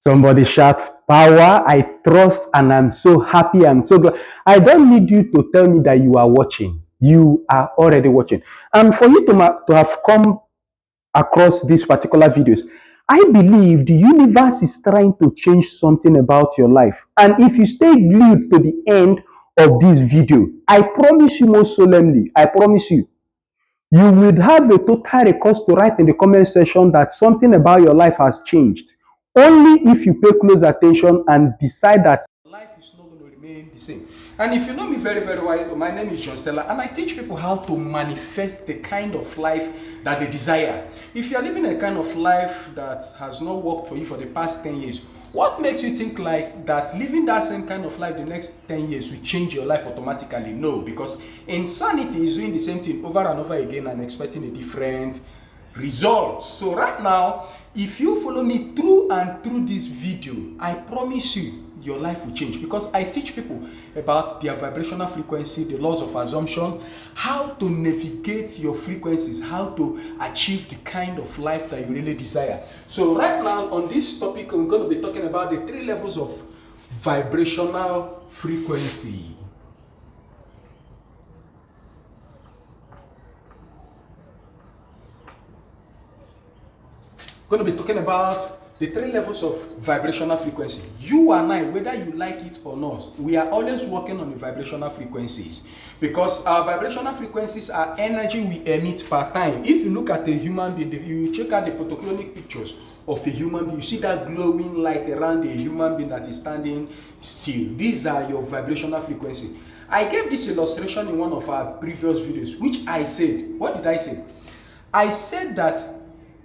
Somebody shouts, power, I trust, and I'm so happy. I'm so glad. I don't need you to tell me that you are watching. You are already watching. And for you to have come across these particular videos, I believe the universe is trying to change something about your life. And if you stay glued to the end of this video, I promise you most solemnly, I promise you, you will have a total request to write in the comment section that something about your life has changed. Only if you pay close attention and decide that life is not going to remain the same. And if you know me very, very well, my name is John Stella, and I teach people how to manifest the kind of life that they desire. If you are living a kind of life that has not worked for you for the past 10 years, what makes you think like that living that same kind of life the next 10 years will change your life automatically? No, because insanity is doing the same thing over and over again and expecting a different result. So right now, if you follow me through and through this video, I promise you, your life will change, because I teach people about their vibrational frequency, the laws of assumption, how to navigate your frequencies, how to achieve the kind of life that you really desire. So right now on this topic, I'm going to be talking about the 3 levels of vibrational frequency. Going to be talking about the 3 levels of vibrational frequency. You and I, whether you like it or not, we are always working on the vibrational frequencies, because our vibrational frequencies are energy we emit per time. If you look at a human being, if you check out the photochronic pictures of a human being, you see that glowing light around a human being that is standing still. These are your vibrational frequency. I gave this illustration in one of our previous videos, which I said, what did I say? I said that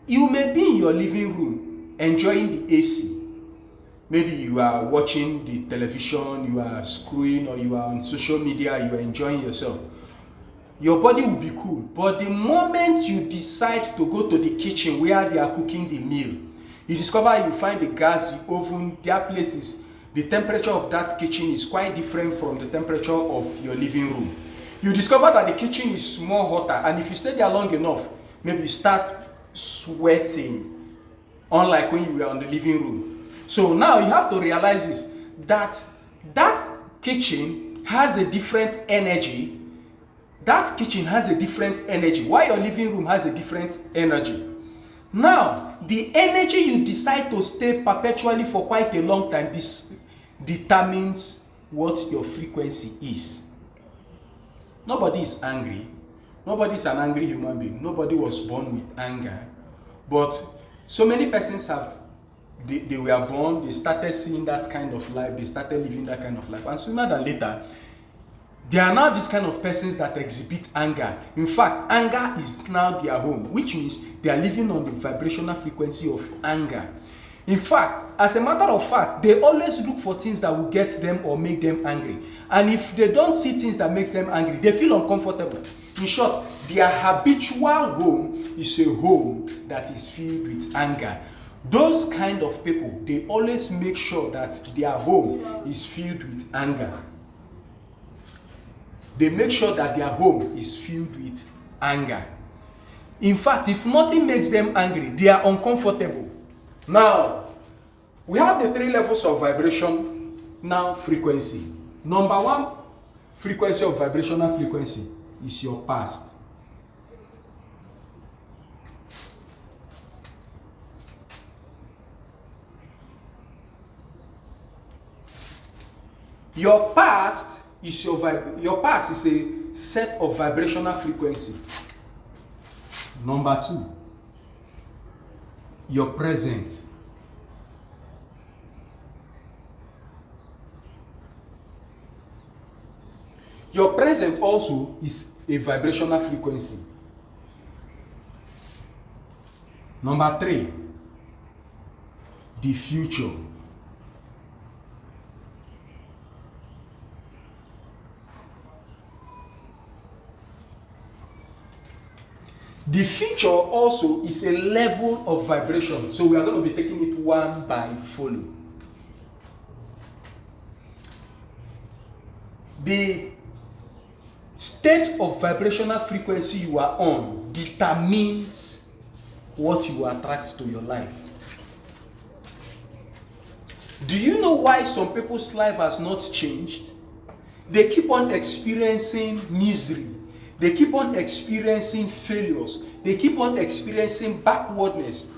you may be in your living room enjoying the AC. Maybe you are watching the television, you are scrolling, or you are on social media, you are enjoying yourself. Your body will be cool. But the moment you decide to go to the kitchen where they are cooking the meal, you discover you find the gas, the oven, their places, the temperature of that kitchen is quite different from the temperature of your living room. You discover that the kitchen is more hotter, and if you stay there long enough, maybe you start sweating, unlike when you were in the living room. So now you have to realize this, that kitchen has a different energy. That kitchen has a different energy, while your living room has a different energy. Now, the energy you decide to stay perpetually for quite a long time, this determines what your frequency is. Nobody is angry. Nobody is an angry human being. Nobody was born with anger. But so many persons they were born, they started seeing that kind of life, they started living that kind of life. And sooner than later, they are now these kind of persons that exhibit anger. In fact, anger is now their home, which means they are living on the vibrational frequency of anger. In fact, as a matter of fact, they always look for things that will get them or make them angry. And if they don't see things that makes them angry, they feel uncomfortable. In short, their habitual home is a home that is filled with anger. Those kind of people, they always make sure that their home is filled with anger. They make sure that their home is filled with anger. In fact, if nothing makes them angry, they are uncomfortable. Now, we have the 3 levels of vibration, now frequency. Number 1 frequency of vibrational frequency is your past. Your past is a set of vibrational frequency. Number 2, your present. Your present also is a vibrational frequency. Number 3, the future. The future also is a level of vibration. So we are going to be taking it one by follow. The state of vibrational frequency you are on determines what you attract to your life. Do you know why some people's life has not changed? They keep on experiencing misery. They keep on experiencing failures. They keep on experiencing backwardness.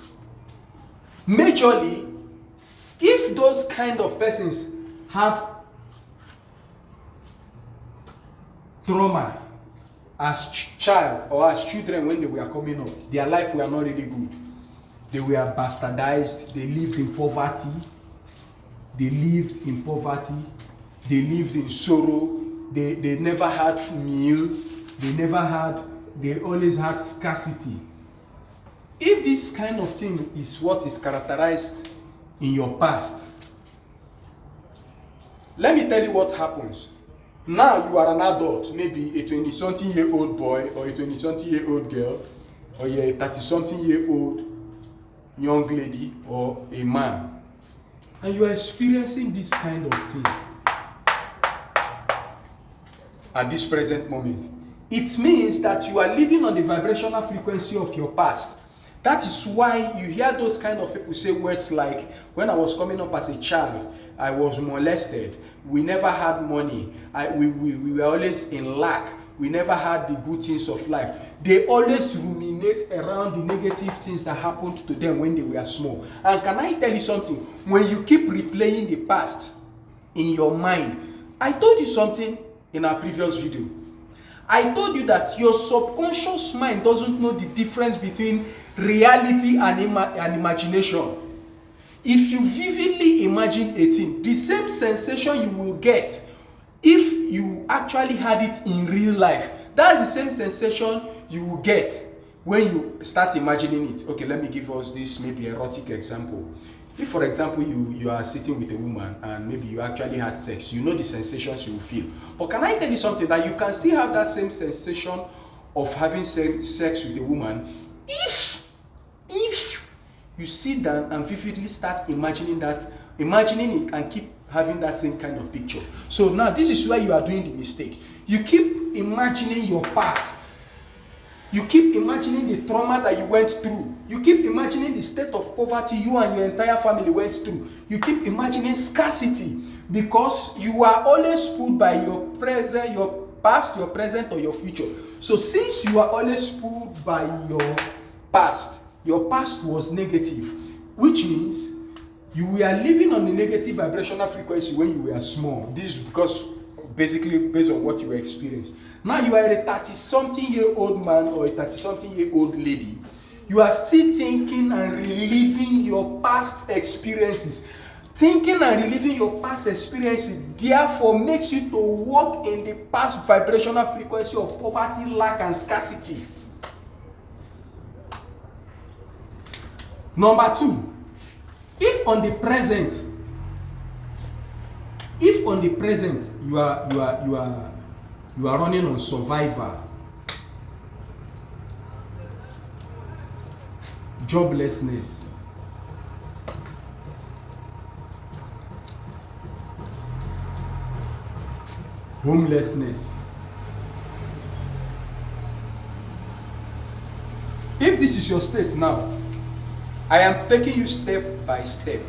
Majorly, if those kind of persons had trauma as child or as children when they were coming up, their life were not really good. They were bastardized. They lived in poverty. They lived in poverty. They lived in sorrow. They never had meal. They always had scarcity. If this kind of thing is what is characterized in your past, let me tell you what happens. Now you are an adult, maybe a 20-something-year-old boy or a 20-something-year-old girl, or you're a 30-something-year-old young lady or a man, and you are experiencing this kind of things at this present moment. It means that you are living on the vibrational frequency of your past. That is why you hear those kind of people say words like, when I was coming up as a child, I was molested, we never had money, we were always in lack, we never had the good things of life. They always ruminate around the negative things that happened to them when they were small. And can I tell you something? When you keep replaying the past in your mind, I told you something in our previous video. I told you that your subconscious mind doesn't know the difference between reality and imagination. If you vividly imagine a thing, the same sensation you will get if you actually had it in real life, that's the same sensation you will get when you start imagining it. Okay, let me give us this maybe erotic example. If, for example, you are sitting with a woman and maybe you actually had sex, you know the sensations you will feel. But can I tell you something? That you can still have that same sensation of having sex with a woman if you sit down and vividly start imagining it and keep having that same kind of picture. So now this is where you are doing the mistake. You keep imagining your past. You keep imagining the trauma that you went through. You keep imagining the state of poverty you and your entire family went through. You keep imagining scarcity because you are always pulled by your present, your past, your present, or your future. So since you are always pulled by your past was negative, which means you were living on the negative vibrational frequency when you were small. This is because basically based on what you experienced. Now you are a 30-something-year-old man or a 30-something-year-old lady. You are still thinking and reliving your past experiences. Thinking and reliving your past experiences therefore makes you to walk in the past vibrational frequency of poverty, lack, and scarcity. Number two, if on the present you are running on survival, joblessness, homelessness, if this is your state now, I am taking you step by step.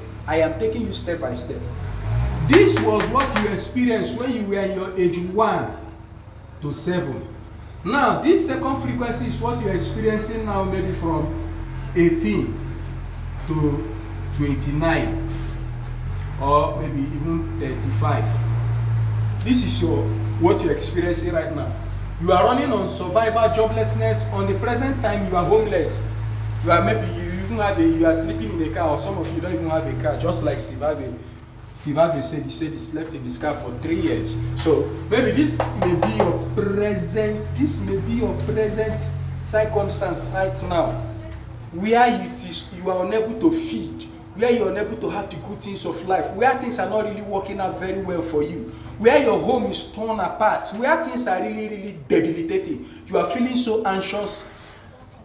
This was what you experienced when you were in your age 1 to 7. Now, this second frequency is what you're experiencing now, maybe from 18 to 29, or maybe even 35. This is what you're experiencing right now. You are running on survival, joblessness. On the present time, you are homeless. You are you are sleeping in a car, or some of you don't even have a car, just like Steve Harvey said he slept in his car for 3 years. So maybe this may be your present circumstance right now, where you are unable to feed, where you are unable to have the good things of life, where things are not really working out very well for you, where your home is torn apart, where things are really, really debilitating. You are feeling so anxious.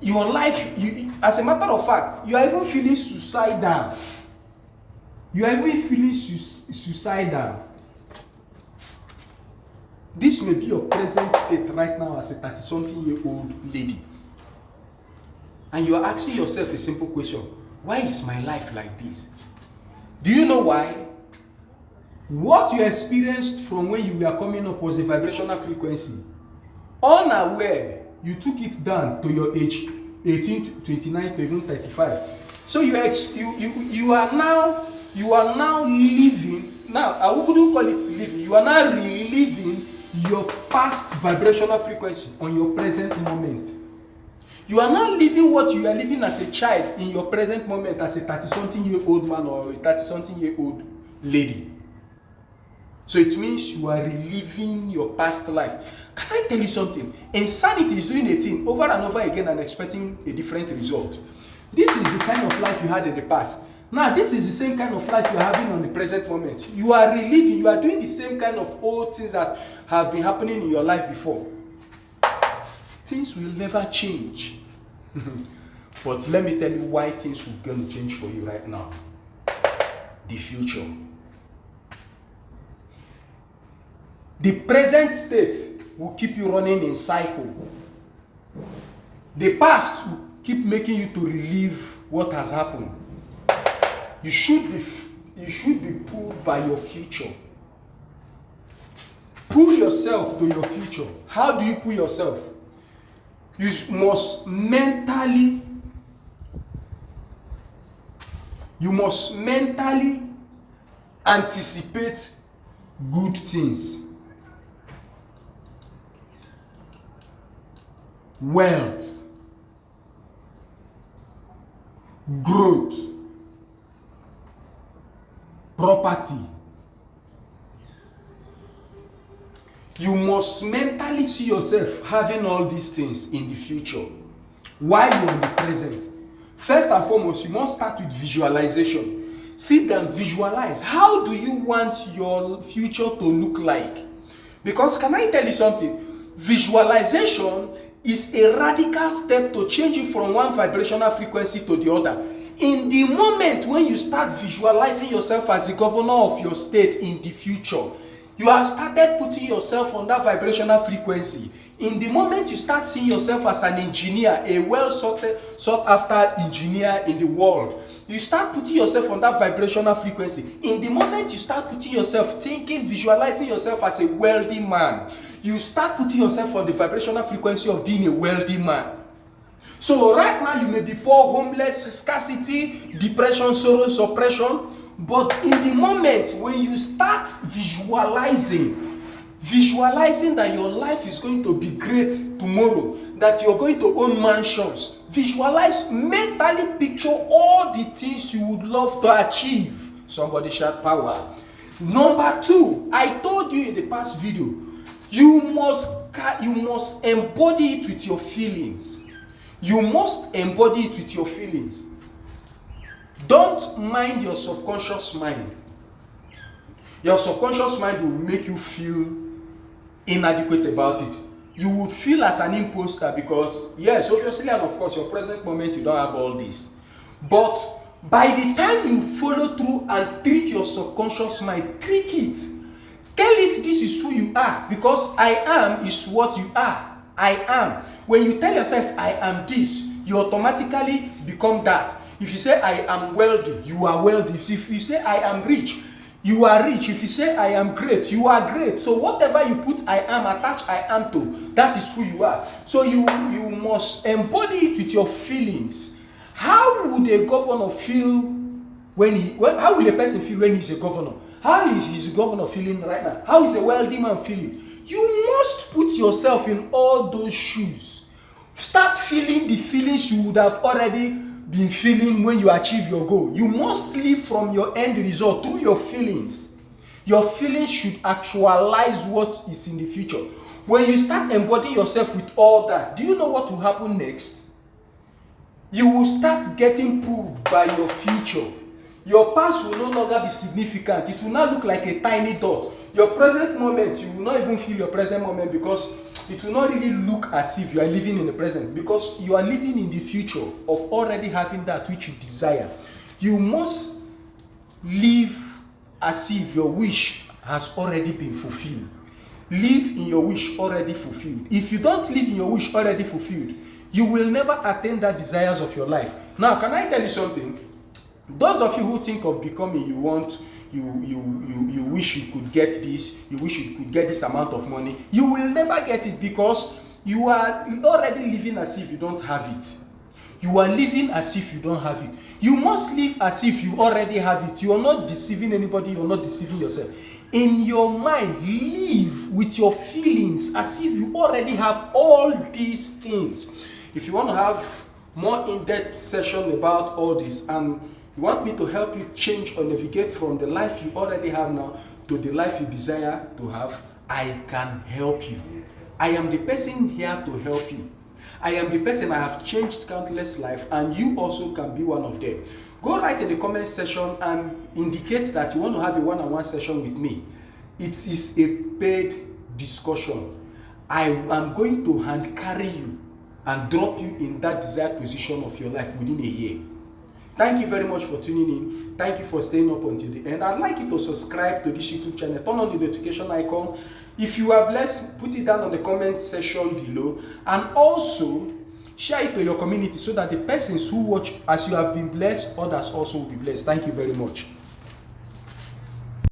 Your life, as a matter of fact, you are even feeling suicidal. This may be your present state right now as a 30-something-year-old lady. And you are asking yourself a simple question. Why is my life like this? Do you know why? What you experienced from when you were coming up was a vibrational frequency. Unaware, you took it down to your age 18 to 29 to even 35. So you are now living. Now I wouldn't call it living. You are now reliving your past vibrational frequency on your present moment. You are now living what you are living as a child in your present moment as a 30-something-year-old man or a 30-something-year-old lady. So it means you are reliving your past life. Can I tell you something? Insanity is doing a thing over and over again and expecting a different result. This is the kind of life you had in the past. Now, this is the same kind of life you are having on the present moment. You are reliving, you are doing the same kind of old things that have been happening in your life before. Things will never change. But let me tell you why things will going to change for you right now. The future. The present state will keep you running in cycle. The past will keep making you to relive what has happened. You should be pulled by your future. Pull yourself to your future. How do you pull yourself? You must mentally anticipate good things. Wealth, growth, property. You must mentally see yourself having all these things in the future while you're in the present. First and foremost, you must start with visualization. Sit down, visualize. How do you want your future to look like? Because can I tell you something? Visualization is a radical step to change it from one vibrational frequency to the other. In the moment when you start visualizing yourself as the governor of your state in the future, you have started putting yourself on that vibrational frequency. In the moment you start seeing yourself as an engineer, a well sought after engineer in the world, you start putting yourself on that vibrational frequency. In the moment you start putting yourself thinking, visualizing yourself as a wealthy man, you start putting yourself on the vibrational frequency of being a wealthy man. So right now you may be poor, homeless, scarcity, depression, sorrow, suppression. But in the moment when you start visualizing that your life is going to be great tomorrow, that you're going to own mansions, visualize, mentally picture all the things you would love to achieve. Somebody shout power. Number two, I told you in the past video, you must embody it with your feelings. You must embody it with your feelings. Don't mind your subconscious mind. Your subconscious mind will make you feel inadequate about it. You would feel as an imposter because, yes, obviously, and of course, your present moment, you don't have all this. But by the time you follow through and trick your subconscious mind, trick it. Tell it this is who you are, because I am is what you are. I am. When you tell yourself I am this, you automatically become that. If you say I am wealthy, you are wealthy. If you say I am rich, you are rich. If you say I am great, you are great. So whatever you put I am, attach I am to, that is who you are. So you must embody it with your feelings. How would a governor feel how will a person feel when he's a governor? How is his governor feeling right now? How is a wealthy man feeling? You must put yourself in all those shoes. Start feeling the feelings you would have already been feeling when you achieve your goal. You must live from your end result through your feelings. Your feelings should actualize what is in the future. When you start embodying yourself with all that, do you know what will happen next? You will start getting pulled by your future. Your past will no longer be significant. It will not look like a tiny dot. Your present moment, you will not even feel your present moment because it will not really look as if you are living in the present, because you are living in the future of already having that which you desire. You must live as if your wish has already been fulfilled. Live in your wish already fulfilled. If you don't live in your wish already fulfilled, you will never attain the desires of your life. Now, can I tell you something? Those of you who think of becoming, you want you wish you could get this, you wish you could get this amount of money, you will never get it, because you are already living as if you don't have it. You are living as if you don't have it. You must live as if you already have it. You are not deceiving anybody, you are not deceiving yourself. In your mind, live with your feelings as if you already have all these things. If you want to have more in-depth session about all this, and you want me to help you change or navigate from the life you already have now to the life you desire to have, I can help you. I am the person here to help you. I am the person. I have changed countless lives, and you also can be one of them. Go write in the comment section and indicate that you want to have a one-on-one session with me. It is a paid discussion. I am going to hand carry you and drop you in that desired position of your life within a year. Thank you very much for tuning in. Thank you for staying up until the end. I'd like you to subscribe to this YouTube channel. Turn on the notification icon. If you are blessed, put it down on the comment section below, and also share it to your community so that the persons who watch as you have been blessed, others also will be blessed. Thank you very much.